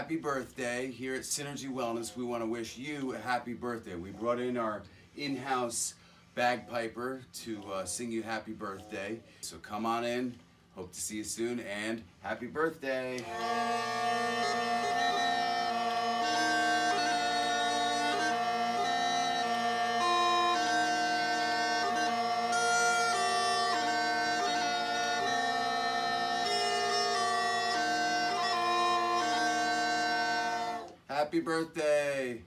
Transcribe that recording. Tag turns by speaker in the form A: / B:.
A: happy birthday. Here at Synergy Wellness, we want to wish you a happy birthday. We brought in our in-house bagpiper to sing you happy birthday. So come on in, hope to see you soon, and happy birthday. Happy birthday.